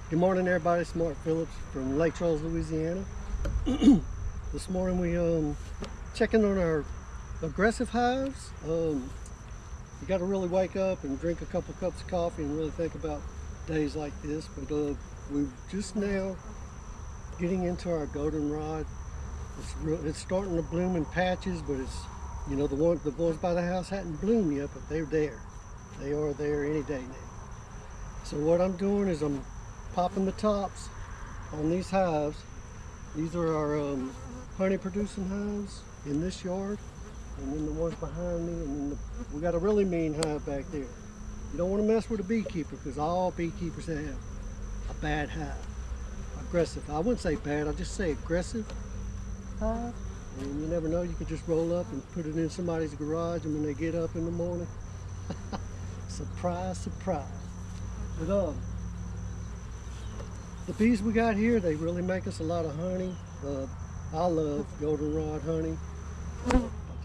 Good morning, everybody. It's Mark Phillips from Lake Charles, Louisiana. This morning we checking on our aggressive hives. You got to really wake up and drink a couple cups of coffee and really think about days like this. But we're just now getting into our goldenrod. It's starting to bloom in patches, but it's, you know, the ones by the house hadn't bloomed yet, but they're there. They are there any day now. So what I'm doing is I'm popping the tops on these hives. These are our honey producing hives in this yard, and then the ones behind me, and then we got a really mean hive back there. You don't want to mess with a beekeeper, because all beekeepers have a bad hive. Aggressive. I wouldn't say bad, I'll just say aggressive hive. And you never know, you could just roll up and put it in somebody's garage, and when they get up in the morning, surprise, surprise. But the bees we got here, they really make us a lot of honey. I love goldenrod honey.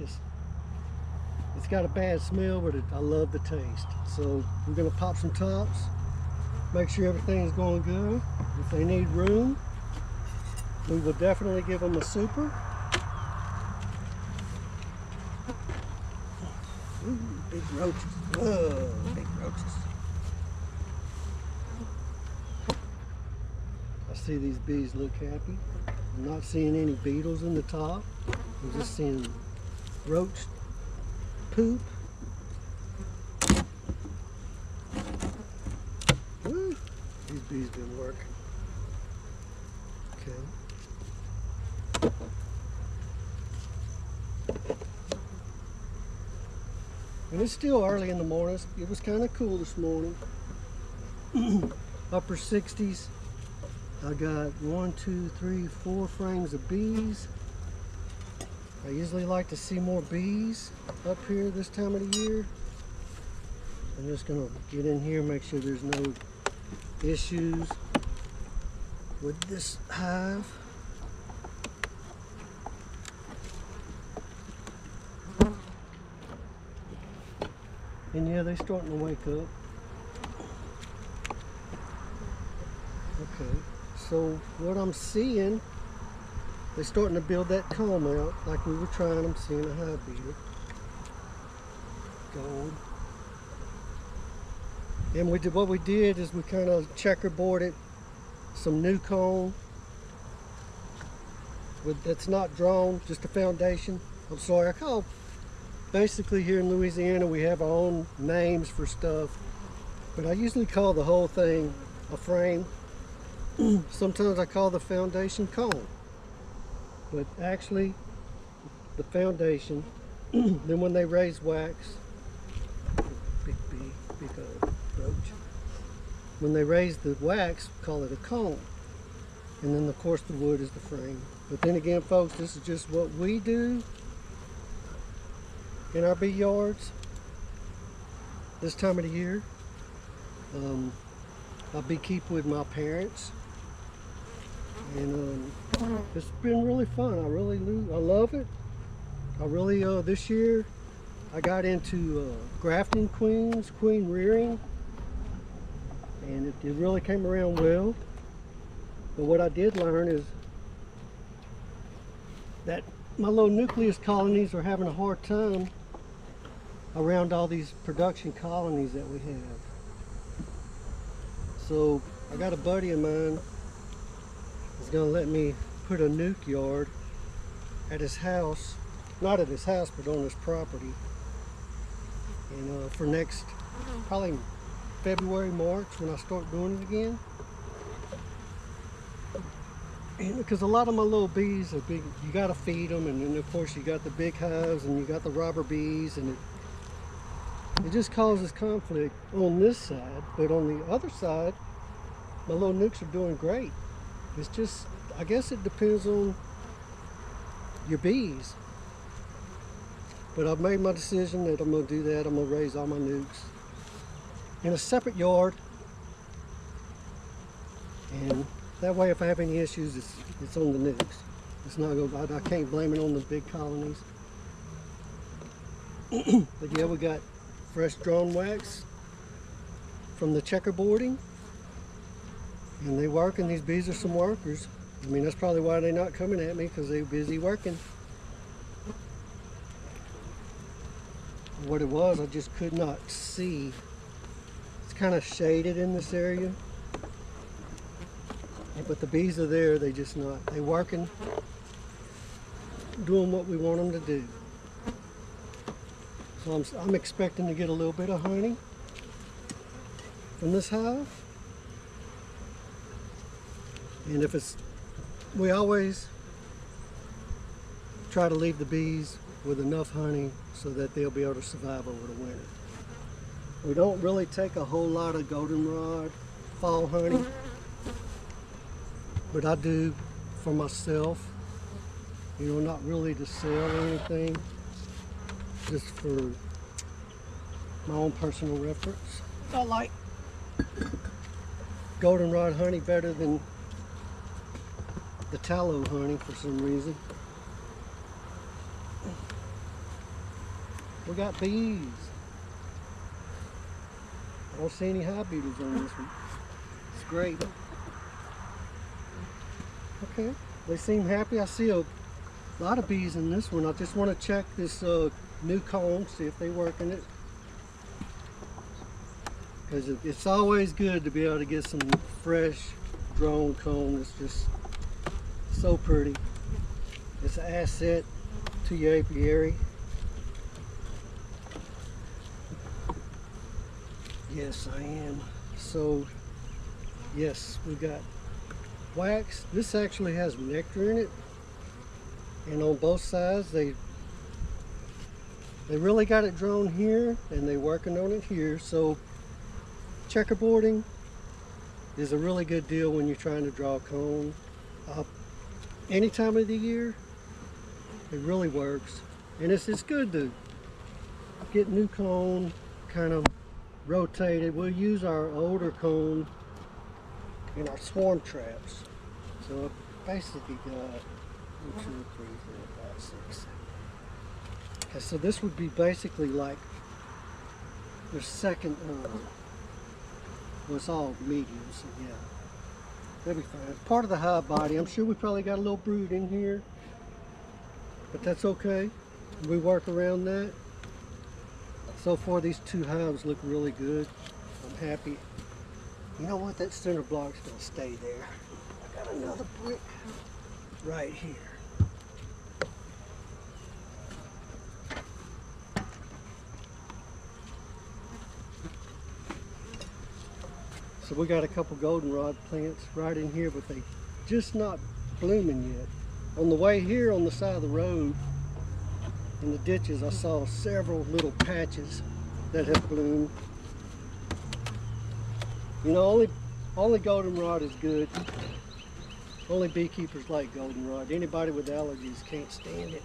It's got a bad smell, but I love the taste. So we're gonna pop some tops, make sure everything's going good. If they need room, we will definitely give them a super. Ooh, big roaches. Oh, big roaches. I see these bees look happy. I'm not seeing any beetles in the top. I'm just seeing roach poop. Woo, these bees been working. Okay. And it's still early in the morning. It was kind of cool this morning. Upper 60s. I got 1, 2, 3, 4 frames of bees. I usually like to see more bees up here this time of the year. I'm just gonna get in here, make sure there's no issues with this hive. And yeah, they're starting to wake up. Okay. So what I'm seeing, they're starting to build that comb out like we were trying. I'm seeing a hive beater going. And what we did is we kind of checkerboarded some new comb that's not drawn, just a foundation. I'm sorry, basically here in Louisiana we have our own names for stuff, but I usually call the whole thing a frame. Sometimes I call the foundation comb, but actually the foundation, then when they raise wax, big bee, big roach, when they raise the wax, call it a comb, and then of course the wood is the frame. But then again, folks, this is just what we do in our bee yards this time of the year. I beekeep with my parents. And it's been really fun. I love it. I really, this year, I got into grafting queens, queen rearing, and it really came around well. But what I did learn is that my little nucleus colonies are having a hard time around all these production colonies that we have. So I got a buddy of mine is going to let me put a nuke yard at his house, not at his house, but on his property. And for next, probably February, March, when I start doing it again. And because a lot of my little bees are big, you got to feed them, and then of course you got the big hives and you got the robber bees, and it just causes conflict on this side. But on the other side, my little nukes are doing great. It's just, I guess it depends on your bees. But I've made my decision that I'm going to do that. I'm going to raise all my nukes in a separate yard. And that way, if I have any issues, it's on the nukes. It's not going. I can't blame it on the big colonies. But yeah, we got fresh drawn wax from the checkerboarding. And they work, and these bees are some workers. I mean, that's probably why they're not coming at me, because they're busy working. What it was, I just could not see. It's kind of shaded in this area. But the bees are there, they just not. They working, doing what we want them to do. So I'm expecting to get a little bit of honey from this hive. And if it's, we always try to leave the bees with enough honey so that they'll be able to survive over the winter. We don't really take a whole lot of goldenrod fall honey, but I do for myself, you know, not really to sell or anything, just for my own personal reference. I like goldenrod honey better than the tallow honey for some reason. We got bees. I don't see any hive beetles on this one. It's great. Okay, they seem happy. I see a lot of bees in this one. I just want to check this new comb, see if they're working it. Because it's always good to be able to get some fresh drone comb. It's just so pretty. It's an asset to your apiary. Yes, I am. So, yes, we got wax. This actually has nectar in it. And on both sides, they really got it drawn here, and they're working on it here. So, checkerboarding is a really good deal when you're trying to draw comb. Any time of the year, it really works. And it's good to get new comb, kind of rotated. We'll use our older comb in our swarm traps. So I basically got 1, 2, 3, 4, 5, 6, 7. Okay, so this would be basically like the second well, it's all medium, so yeah. That'll be fine. It's part of the hive body. I'm sure we probably got a little brood in here, but that's okay. We work around that. So far, these two hives look really good. I'm happy. You know what? That center block's gonna stay there. I got another brick right here. So we got a couple goldenrod plants right in here, but they just not blooming yet. On the way here on the side of the road, in the ditches, I saw several little patches that have bloomed. You know, only goldenrod is good. Only beekeepers like goldenrod. Anybody with allergies can't stand it.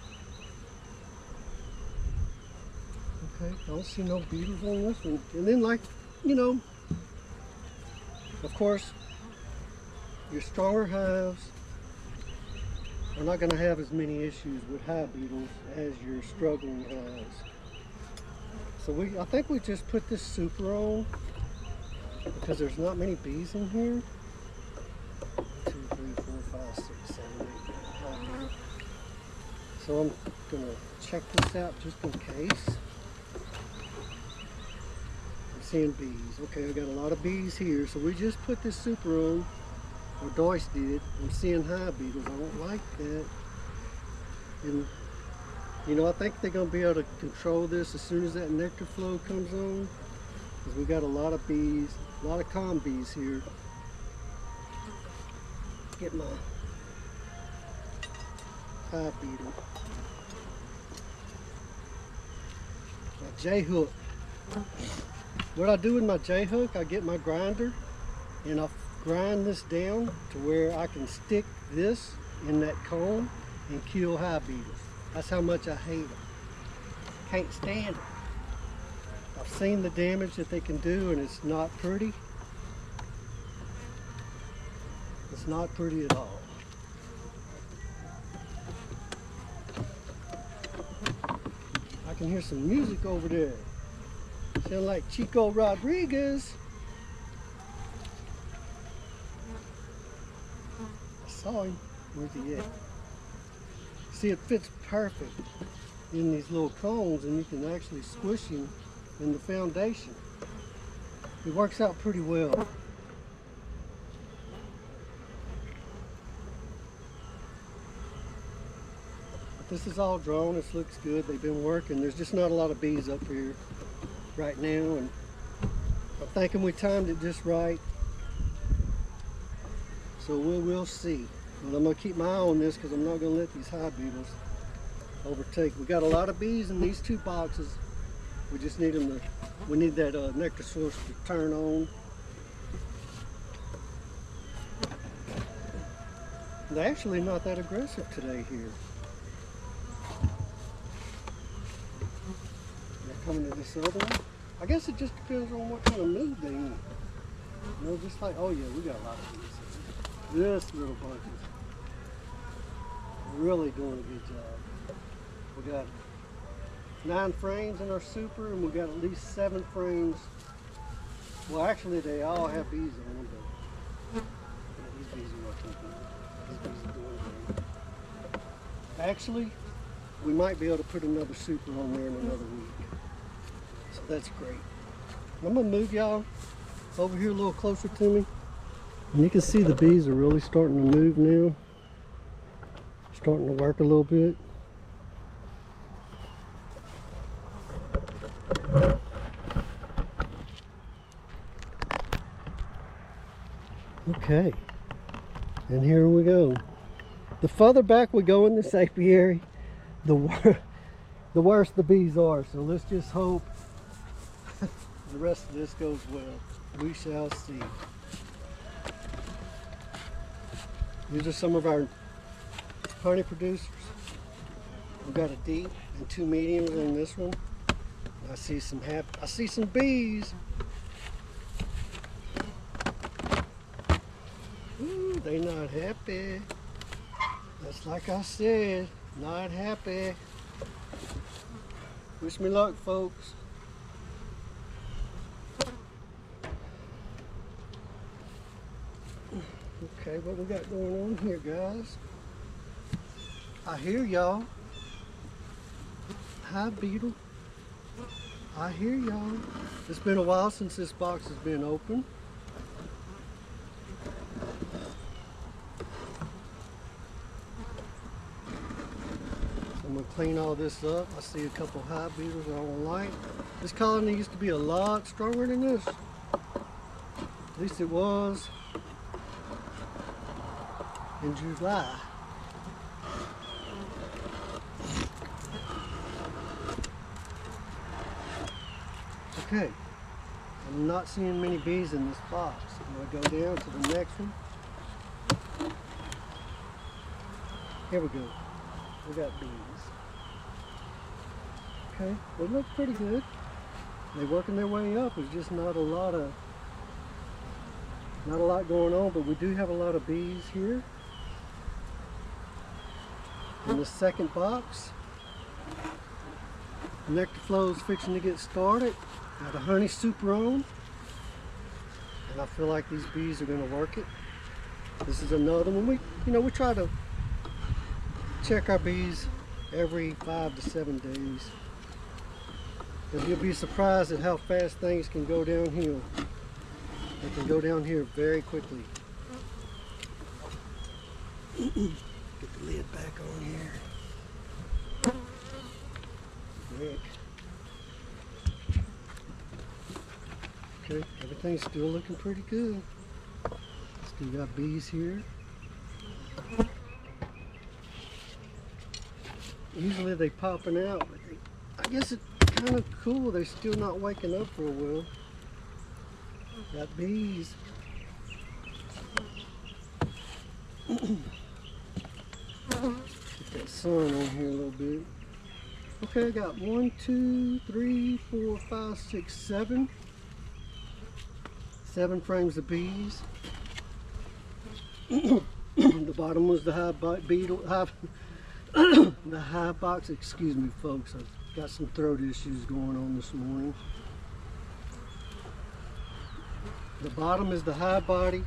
Okay, I don't see no beetles on this one. And then, like, you know, of course, your stronger hives are not going to have as many issues with hive beetles as your struggling hives. So I think we just put this super on because there's not many bees in here. 1, 2, 3, 4, 5, 6, 7, 8, 9. So I'm going to check this out just in case. I'm seeing bees. Okay, I got a lot of bees here. So we just put this super on. Or Doyce did. I'm seeing hive beetles. I don't like that. And, you know, I think they're going to be able to control this as soon as that nectar flow comes on. Because we got a lot of bees, a lot of calm bees here. Get my hive beetle. My J-hook. What I do with my J-hook, I get my grinder and I grind this down to where I can stick this in that comb and kill hive beetles. That's how much I hate them. Can't stand it. I've seen the damage that they can do, and it's not pretty. It's not pretty at all. I can hear some music over there. Sound like Chico Rodriguez. saw him. Where's he at? See, it fits perfect in these little cones, and you can actually squish him in the foundation. It works out pretty well. But this is all drawn. This looks good. They've been working. There's just not a lot of bees up here right now, and I'm thinking we timed it just right. So we'll see. But I'm gonna keep my eye on this because I'm not gonna let these hive beetles overtake. We got a lot of bees in these 2 boxes. We just need them to, we need that nectar source to turn on. They're actually not that aggressive today here. They're coming to this other one. I guess it just depends on what kind of mood they're in. You know, just like, oh yeah, we got a lot of bees. This little bunch is really doing a good job. We got 9 frames in our super, and we got at least 7 frames. Well, actually, they all have bees on them, but yeah, these bees are working good. These bees are doing great. Actually, we might be able to put another super on there in another week. So that's great. I'm gonna move y'all over here a little closer to me. And you can see the bees are really starting to move now. Starting to work a little bit. Okay, and here we go. The further back we go in this apiary, the worse the bees are. So let's just hope the rest of this goes well. We shall see. These are some of our honey producers. We've got a deep and 2 mediums on this one. I see some bees. Ooh, they not happy. That's like I said, not happy. Wish me luck, folks. Okay, what we got going on here, guys? I hear y'all. Hi, beetle. I hear y'all. It's been a while since this box has been open. So I'm gonna clean all this up. I see a couple hive beetles I don't like. This colony used to be a lot stronger than this. At least it was in July. Okay, I'm not seeing many bees in this box. I'm going to go down to the next one. Here we go. We got bees. Okay, they look pretty good. They're working their way up. There's just not a lot going on, but we do have a lot of bees here. In the second box, nectar flow is fixing to get started. Got a honey super on, and I feel like these bees are going to work it. This is another one. We try to check our bees every 5 to 7 days. Because you'll be surprised at how fast things can go downhill. They can go down here very quickly. Get the lid back on here. Quick. Okay, everything's still looking pretty good. Still got bees here. Usually they popping out, but I guess it's kind of cool. They're still not waking up for a while. Got bees. Get that sun on here a little bit. Okay, I got 1, 2, 3, 4, 5, 6, 7. 7 frames of bees. The bottom was the hive the hive box. Excuse me, folks. I've got some throat issues going on this morning. The bottom is the hive body.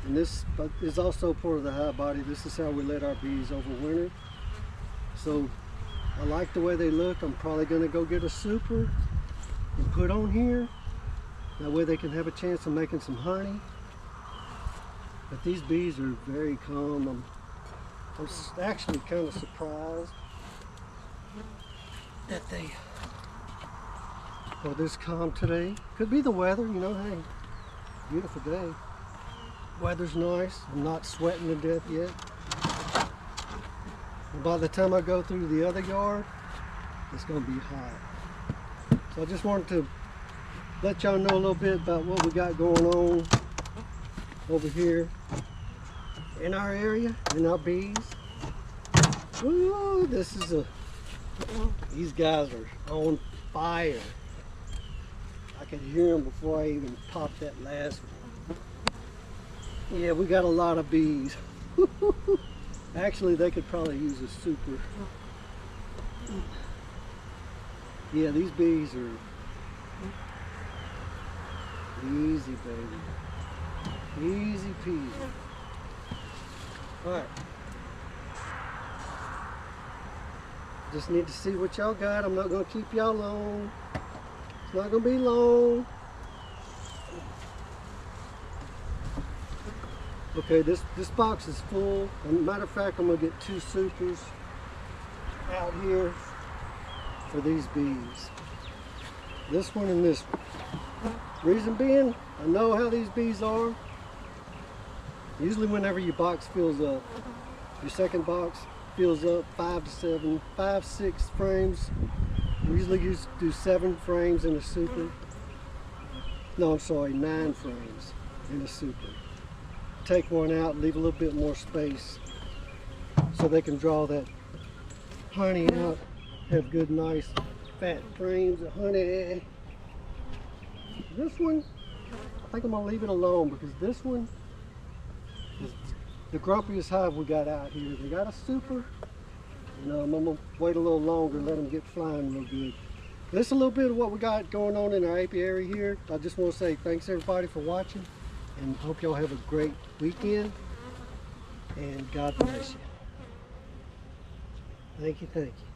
And this is also part of the hive body. This is how we let our bees overwinter. So I like the way they look. I'm probably gonna go get a super and put on here. That way they can have a chance of making some honey. But these bees are very calm. I'm actually kind of surprised that they are this calm today. Could be the weather, you know, hey, beautiful day. Weather's nice. I'm not sweating to death yet. And by the time I go through the other yard, it's gonna be hot. So I just wanted to let y'all know a little bit about what we got going on over here in our area, in our bees. Ooh, these guys are on fire. I could hear them before I even popped that last one. Yeah, we got a lot of bees. Actually, they could probably use a super. Yeah, these bees are easy, baby. Easy peasy. All right. Just need to see what y'all got. I'm not going to keep y'all long. It's not going to be long. Okay, this box is full. As a matter of fact, I'm going to get 2 supers out here for these bees. This one and this one. Reason being, I know how these bees are. Usually whenever your box fills up, your second box fills up 5, 6 frames. We usually do 7 frames in a super. No, I'm sorry, 9 frames in a super. Take one out, leave a little bit more space so they can draw that honey out, have good, nice, fat frames of honey. This one, I think I'm gonna leave it alone because this one is the grumpiest hive we got out here. They got a super, and I'm gonna wait a little longer and let them get flying real good. This is a little bit of what we got going on in our apiary here. I just want to say thanks everybody for watching, and hope y'all have a great weekend, and God bless you. Thank you, thank you.